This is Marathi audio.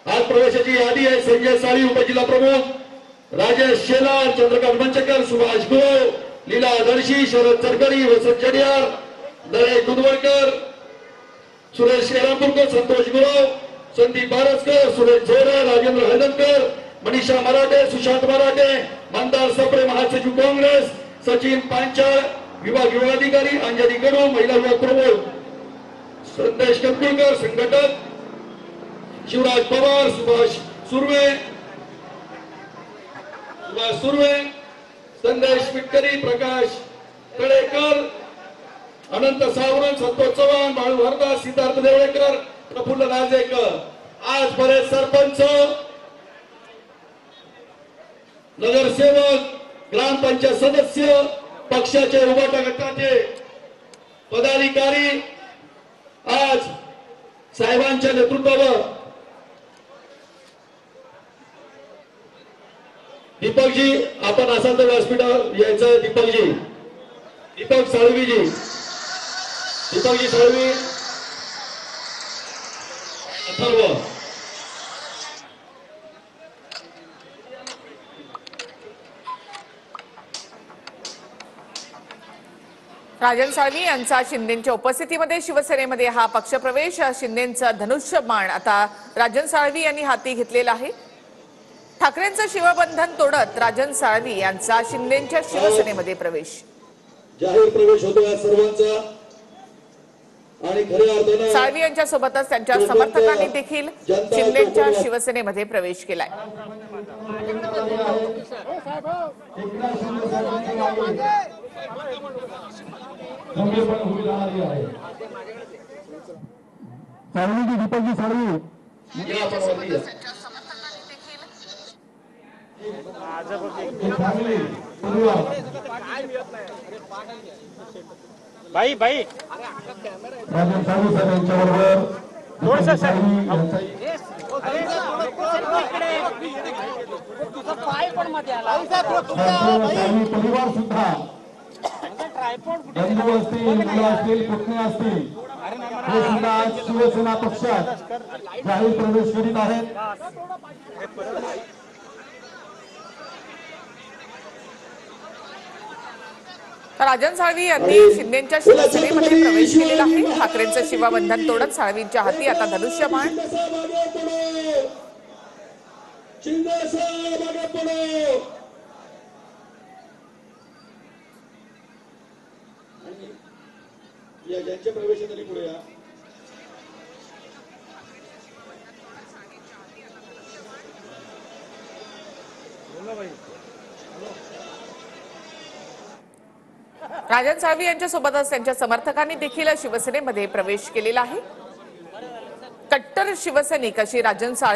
आज प्रवेशाची यादी आहे। संजय साळी उपजिल्हा प्रमुख, राजेश शेलार, चंद्रकांत मंचकर, सुभाष गुरव, लीला दर्शी, शरद चरकरी, वसंत जडियार, नरेश दुधवळकर, सुरेश केरापूरकर, संतोष गुरव, संदीप बारसकर, सुरेश झोरे, राजेंद्र हैदनकर, मनीषा मराठे, सुशांत मराठे, मंदार सप्रे, महासचिव काँग्रेस, सचिन पांचाळ, विभाग विभागाधिकारी, अंजली कडू, महिला विभाग प्रमुख, संदेश कटकुळकर, संघटक शिवराज पवार, सुभाष सुर्वे, संदेश पिटकरी, प्रकाश तळेकर, अनंत सावरण, संतोष चव्हाण, बाळू हरदास, सिद्धार्थ देवळेकर, प्रफुल्ल नाजेकर। आज बरेच सरपंच, नगरसेवक, ग्रामपंचायत सदस्य, पक्षाचे उभाटा गटाचे पदाधिकारी आज साहेबांच्या नेतृत्वावर, दीपकजी आपण असाल तर व्यासपीठावर यायचं। दीपक साळवीजी, दीपकजी साळवी, अथर्व। राजन साळवी यांचा शिंदेच्या उपस्थितीमध्ये शिवसेनेमध्ये हा पक्षप्रवेश। शिंदेचा धनुष्यबाण आता राजन साळवी यांनी हाती घेतलेला आहे। ठाकरेंचं शिवबंधन तोडत राजन साळवी यांचा शिंदेच्या शिवसेनेमध्ये प्रवेश, जाहीर प्रवेश होतो या सर्वांचा। आणि खऱ्या अर्थाने साळवी यांच्या सोबतच त्यांच्या समर्थकांनी देखील शिंदेच्या शिवसेनेमध्ये प्रवेश केलाय। दीपकजी साळवी भाई भाई राजन साळवी साहेब यांच्याबरोबर थोडंसं परिवार सुद्धा बंधू असतील, मुलं असतील, पुतणे असतील, हे सुद्धा आज शिवसेना पक्षात जाहीर प्रवेश करीत आहेत। राजन साळवी यांनी शिंदेच्या शिवसेनेमध्ये प्रवेश केलेला आहे। ठाकरेंचं शिवबंधन तोडत साळवींच्या हाती आता धनुष्यबाण। ज्यांच्या प्रवेशासाठी पुढे या। राजन साळवी यांच्या सोबतच त्यांच्या समर्थकांनी देखील शिवसेनेमध्ये प्रवेश केलेला आहे। कट्टर शिवसैनिक अशी राजन साळवी